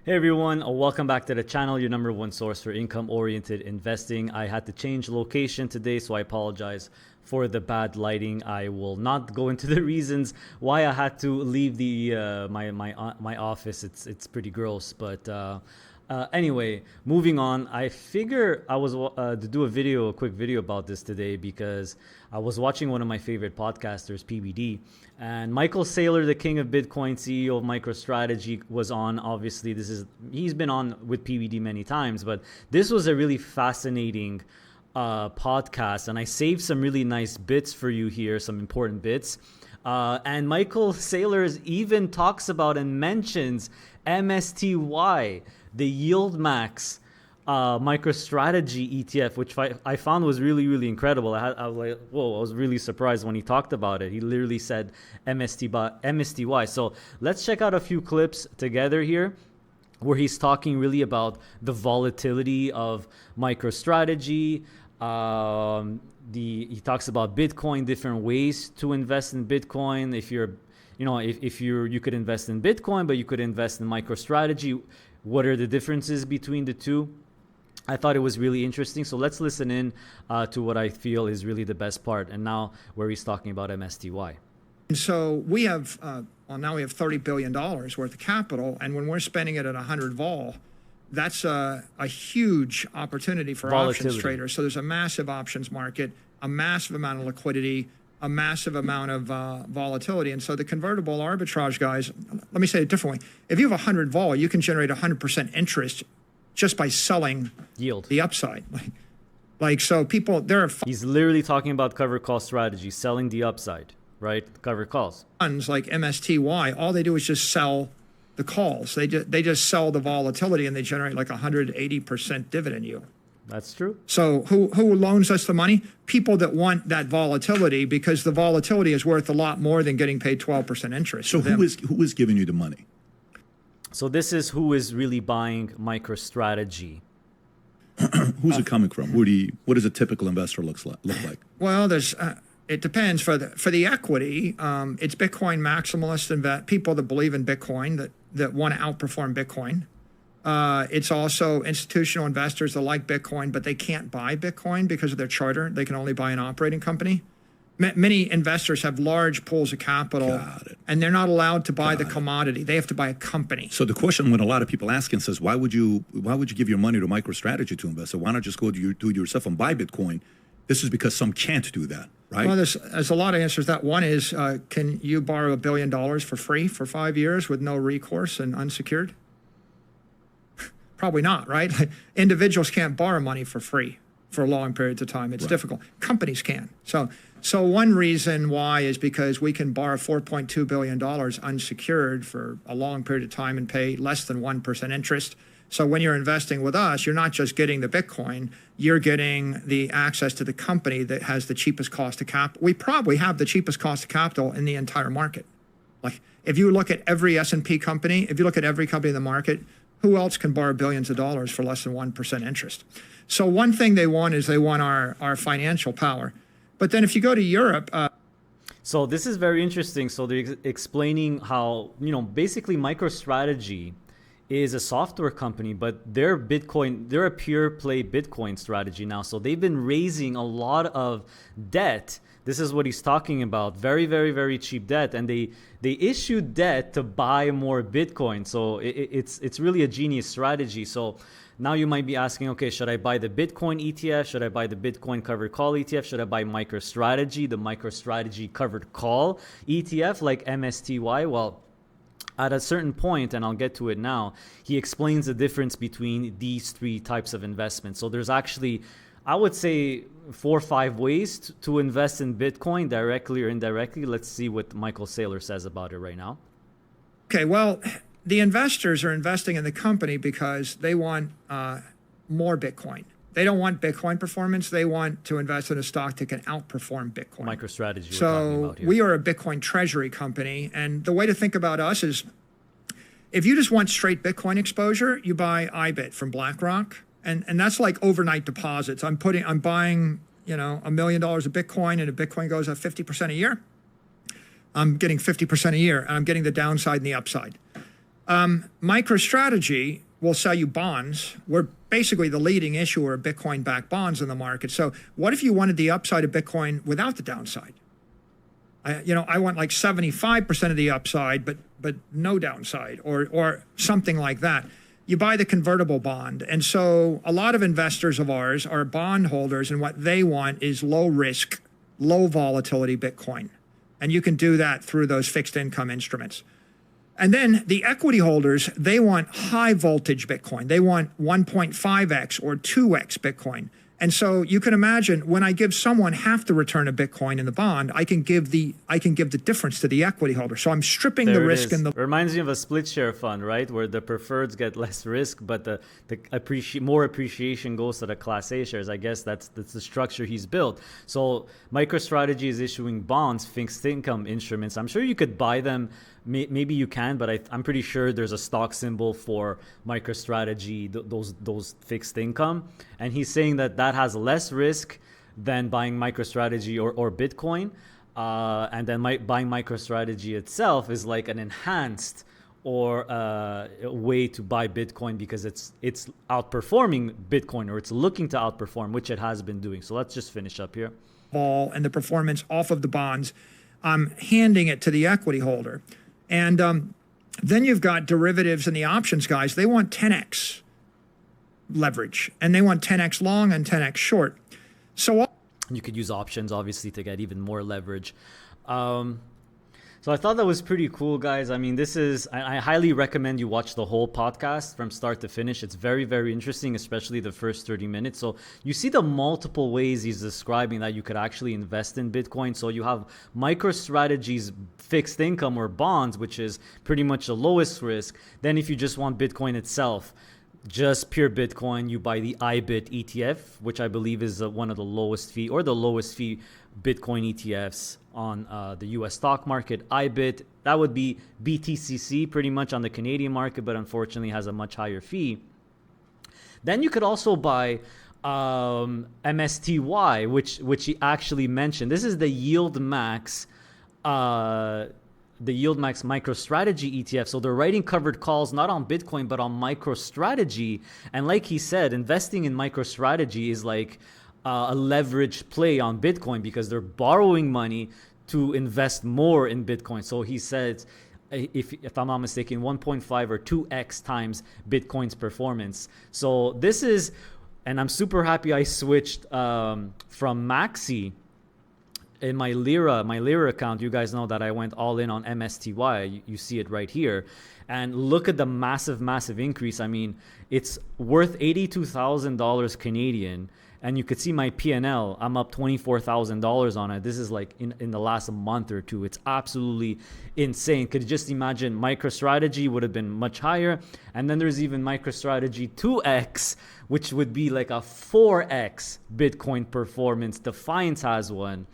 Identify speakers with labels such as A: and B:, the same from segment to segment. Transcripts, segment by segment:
A: Hey everyone, welcome back to the channel, your number one source for income-oriented investing. I had to change location today, so I apologize for the bad lighting. I will not go into the reasons why I had to leave the my office. It's pretty gross, but anyway, moving on. I figure I was to do a quick video about this today because I was watching one of my favorite podcasters, PBD, and Michael Saylor, the king of Bitcoin, CEO of MicroStrategy, was on. Obviously, he's been on with PBD many times, but this was a really fascinating podcast, and I saved some really nice bits for you here, some important bits. And Michael Saylor even talks about and mentions MSTY, the YieldMax MicroStrategy ETF, which I found was really incredible. I was like, whoa, I was really surprised when he talked about it. He literally said MSTY. So let's check out a few clips together here where he's talking really about the volatility of MicroStrategy. He talks about Bitcoin, different ways to invest in Bitcoin. If you could invest in Bitcoin, but you could invest in MicroStrategy. What are the differences between the two? I thought it was really interesting. So let's listen in to what I feel is really the best part. And now where he's talking about MSTY.
B: And so we have, now we have $30 billion worth of capital. And when we're spending it at 100 vol, that's a huge opportunity for options traders. So there's a massive options market, a massive amount of liquidity, a massive amount of volatility. And so the convertible arbitrage guys, let me say it differently. If you have 100 vol, you can generate 100% interest just by selling
A: yield,
B: the upside. Like so people,
A: he's literally talking about covered call strategy, selling the upside, right? Covered calls.
B: Funds like MSTY, all they do is just sell the calls. They just sell the volatility and they generate like 180% dividend yield.
A: That's true.
B: So who loans us the money? People that want that volatility, because the volatility is worth a lot more than getting paid 12% interest.
C: So who is giving you the money?
A: So this is who is really buying MicroStrategy.
C: Who's it coming from? What does a typical investor look like?
B: Well, there's it depends. For the equity, it's Bitcoin maximalists, people that believe in Bitcoin, that want to outperform Bitcoin. It's also institutional investors that like Bitcoin, but they can't buy Bitcoin because of their charter. They can only buy an operating company. Many investors have large pools of capital, and they're not allowed to buy the commodity. They have to buy a company.
C: So the question when a lot of people ask and says, why would you give your money to MicroStrategy to invest? So why not just go do it yourself and buy Bitcoin? This is because some can't do that, right?
B: Well, there's a lot of answers to that. One is, can you borrow $1 billion for free for 5 years with no recourse and unsecured? Probably not, right? Individuals can't borrow money for free for long periods of time. It's difficult. Companies can. So one reason why is because we can borrow $4.2 billion unsecured for a long period of time and pay less than 1% interest. So when you're investing with us, you're not just getting the Bitcoin, you're getting the access to the company that has the cheapest cost of capital. We probably have the cheapest cost of capital in the entire market. Like if you look at every S&P company, if you look at every company in the market, who else can borrow billions of dollars for less than 1% interest? So one thing they want is they want our financial power. But then if you go to Europe...
A: So this is very interesting. So they're explaining how, basically MicroStrategy is a software company, but they're a pure play Bitcoin strategy now. So they've been raising a lot of debt. This is what he's talking about. Very cheap debt. And they issued debt to buy more Bitcoin. So it's really a genius strategy. So now you might be asking, okay, should I buy the Bitcoin ETF? Should I buy the Bitcoin covered call ETF? Should I buy MicroStrategy, the MicroStrategy covered call ETF like MSTY? Well, at a certain point, and I'll get to it now, he explains the difference between these three types of investments. So there's actually, I would say, 4 or 5 ways to invest in Bitcoin, directly or indirectly. Let's see what Michael Saylor says about it right now.
B: Okay, well, the investors are investing in the company because they want more Bitcoin. They don't want Bitcoin performance. They want to invest in a stock that can outperform Bitcoin.
A: MicroStrategy.
B: So we are a Bitcoin treasury company. And the way to think about us is if you just want straight Bitcoin exposure, you buy IBIT from BlackRock. And that's like overnight deposits. I'm buying, $1 million of Bitcoin, and if Bitcoin goes up 50% a year, I'm getting 50% a year, and I'm getting the downside and the upside. MicroStrategy will sell you bonds. We're basically the leading issuer of Bitcoin-backed bonds in the market. So what if you wanted the upside of Bitcoin without the downside? I want like 75% of the upside, but no downside, or something like that. You buy the convertible bond. And so a lot of investors of ours are bond holders, and what they want is low risk, low volatility Bitcoin. And you can do that through those fixed income instruments. And then the equity holders, they want high voltage Bitcoin. They want 1.5x or 2x Bitcoin. And so you can imagine when I give someone half the return of Bitcoin in the bond, I can give the difference to the equity holder. So I'm stripping the risk in the.
A: Reminds me of a split share fund, right? Where the preferreds get less risk, but the more appreciation goes to the Class A shares. I guess that's the structure he's built. So MicroStrategy is issuing bonds, fixed income instruments. I'm sure you could buy them. Maybe you can, but I'm pretty sure there's a stock symbol for MicroStrategy, those fixed income. And he's saying that has less risk than buying MicroStrategy or Bitcoin. And then buying MicroStrategy itself is like an enhanced or a way to buy Bitcoin because it's outperforming Bitcoin, or it's looking to outperform, which it has been doing. So let's just finish up here.
B: And the performance off of the bonds, I'm handing it to the equity holder. And then you've got derivatives and the options guys. They want 10x leverage, and they want 10x long and 10x short. So
A: you could use options, obviously, to get even more leverage. So I thought that was pretty cool, guys. I mean, I highly recommend you watch the whole podcast from start to finish. It's very, very interesting, especially the first 30 minutes. So you see the multiple ways he's describing that you could actually invest in Bitcoin. So you have MicroStrategy's fixed income or bonds, which is pretty much the lowest risk. Then if you just want Bitcoin itself, just pure Bitcoin, you buy the IBIT ETF, which I believe is one of the lowest fee Bitcoin ETFs on the US stock market. IBIT, that would be BTCC pretty much on the Canadian market, but unfortunately has a much higher fee. Then you could also buy MSTY, which he actually mentioned. This is the YieldMax MicroStrategy ETF. So they're writing covered calls not on Bitcoin, but on MicroStrategy. And like he said, investing in MicroStrategy is like a leverage play on Bitcoin because they're borrowing money to invest more in Bitcoin. So he said, if I'm not mistaken, 1.5 or 2x times Bitcoin's performance. So this is, and I'm super happy I switched from Maxi in my Lira account. You guys know that I went all in on MSTY. You see it right here. And look at the massive increase. I mean, it's worth $82,000 Canadian. And you could see my P&L. I'm up $24,000 on it. This is like in the last month or two. It's absolutely insane. Could you just imagine MicroStrategy would have been much higher. And then there's even MicroStrategy 2X, which would be like a 4X Bitcoin performance. Defiance has one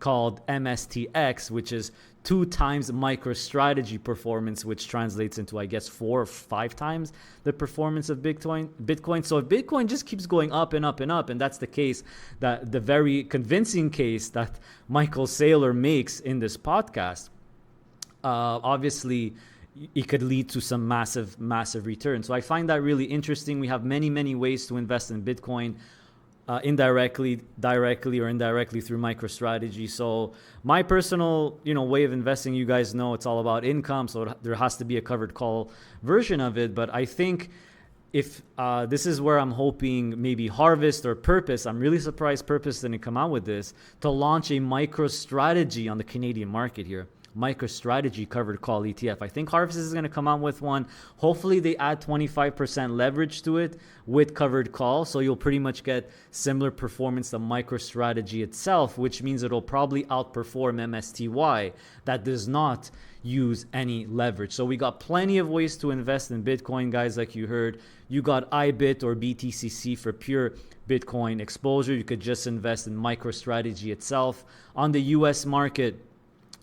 A: called MSTX, which is 2 times MicroStrategy performance, which translates into, I guess, 4 or 5 times the performance of Bitcoin. So if Bitcoin just keeps going up and up and up, and that's the case, that the very convincing case that Michael Saylor makes in this podcast, obviously it could lead to some massive return. So I find that really interesting. We have many ways to invest in Bitcoin. Directly or indirectly through MicroStrategy. So my personal, way of investing, you guys know it's all about income. So there has to be a covered call version of it. But I think if this is where I'm hoping maybe Harvest or Purpose, I'm really surprised Purpose didn't come out with this, to launch a MicroStrategy on the Canadian market here. MicroStrategy covered call ETF. I think Harvest is going to come out with one. Hopefully they add 25% leverage to it with covered call, so you'll pretty much get similar performance to MicroStrategy itself, which means it'll probably outperform MSTY that does not use any leverage. So we got plenty of ways to invest in Bitcoin, guys. Like you heard, you got IBIT or BTCC for pure Bitcoin exposure. You could just invest in MicroStrategy itself. On the US market,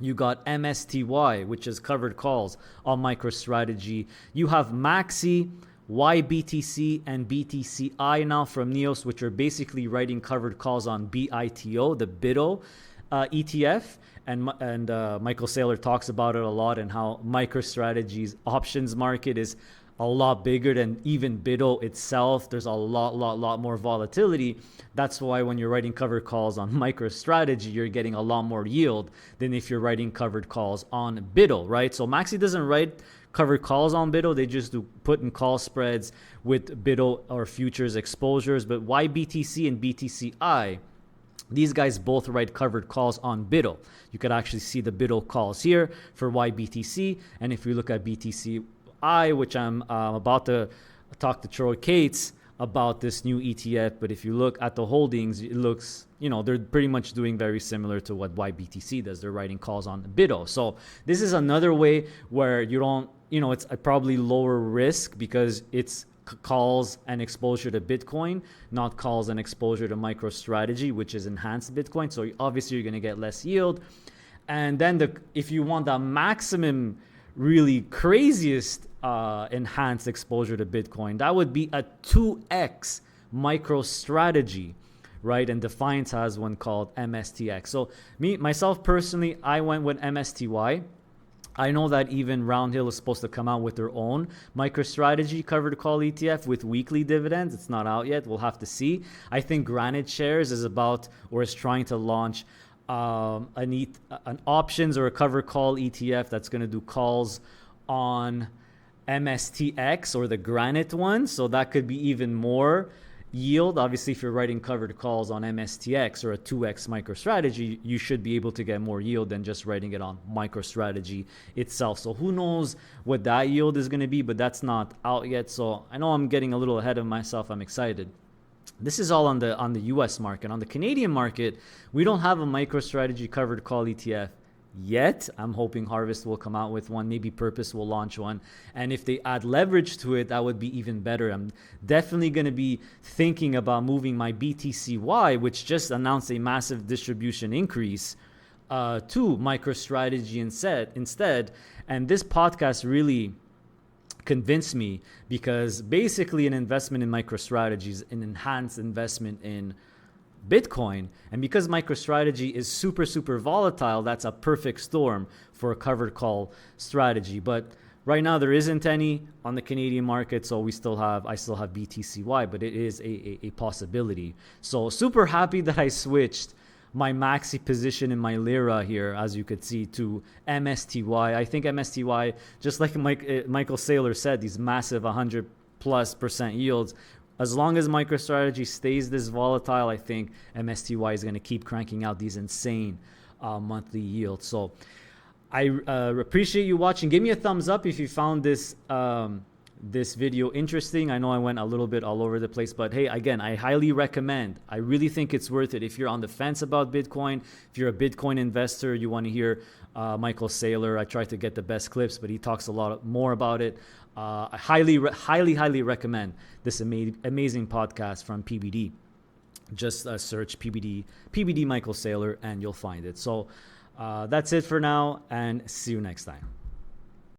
A: you got MSTY, which is covered calls on MicroStrategy. You have Maxi, YBTC, and BTCY now from Neos, which are basically writing covered calls on BITO, the BITO. ETF, and Michael Saylor talks about it a lot, and how MicroStrategy's options market is a lot bigger than even BIDO itself. There's a lot more volatility. That's why when you're writing covered calls on MicroStrategy, you're getting a lot more yield than if you're writing covered calls on BIDO, right? So Maxi doesn't write covered calls on BIDO. They just do put in call spreads with BIDO or futures exposures. But YBTC and BTCY, these guys both write covered calls on BIDO. You could actually see the BIDO calls here for YBTC. And if we look at BTCY, which I'm about to talk to Troy Cates about this new ETF, but if you look at the holdings, it looks, they're pretty much doing very similar to what YBTC does. They're writing calls on BIDO. So this is another way where you don't, it's a probably lower risk because it's calls and exposure to Bitcoin, not calls and exposure to MicroStrategy, which is enhanced Bitcoin. So obviously you're going to get less yield. And then if you want the maximum, really craziest enhanced exposure to Bitcoin, that would be a 2x MicroStrategy, right? And Defiance has one called MSTX. So myself personally, I went with MSTY. I know that even Roundhill is supposed to come out with their own MicroStrategy covered call ETF with weekly dividends. It's not out yet. We'll have to see. I think Granite Shares is trying to launch an options or a covered call ETF that's going to do calls on MSTX or the Granite one. So that could be even more yield. Obviously, if you're writing covered calls on MSTX or a 2x MicroStrategy, you should be able to get more yield than just writing it on MicroStrategy itself. So who knows what that yield is going to be, but that's not out yet. So I know I'm getting a little ahead of myself. I'm excited. This is all on the US market. On the Canadian market, we don't have a MicroStrategy covered call ETF yet. I'm hoping Harvest will come out with one. Maybe Purpose will launch one. And if they add leverage to it, that would be even better. I'm definitely going to be thinking about moving my BTCY, which just announced a massive distribution increase, to MicroStrategy instead. And this podcast really convinced me, because basically an investment in MicroStrategy is an enhanced investment in Bitcoin. And because MicroStrategy is super volatile, that's a perfect storm for a covered call strategy. But right now there isn't any on the Canadian market, so I still have BTCY, but it is a possibility. So super happy that I switched my maxi position in my Lira here, as you could see, to MSTY. I think MSTY, just like Michael Saylor said, these massive 100+% yields. As long as MicroStrategy stays this volatile, I think MSTY is going to keep cranking out these insane monthly yields. So I appreciate you watching. Give me a thumbs up if you found this video interesting. I know I went a little bit all over the place, but hey, again, I highly recommend. I really think it's worth it. If you're on the fence about Bitcoin, if you're a Bitcoin investor, you want to hear Michael Saylor. I try to get the best clips, but he talks a lot more about it. I highly recommend this amazing podcast from PBD. Just search PBD Michael Saylor and you'll find it. So that's it for now, and see you next time.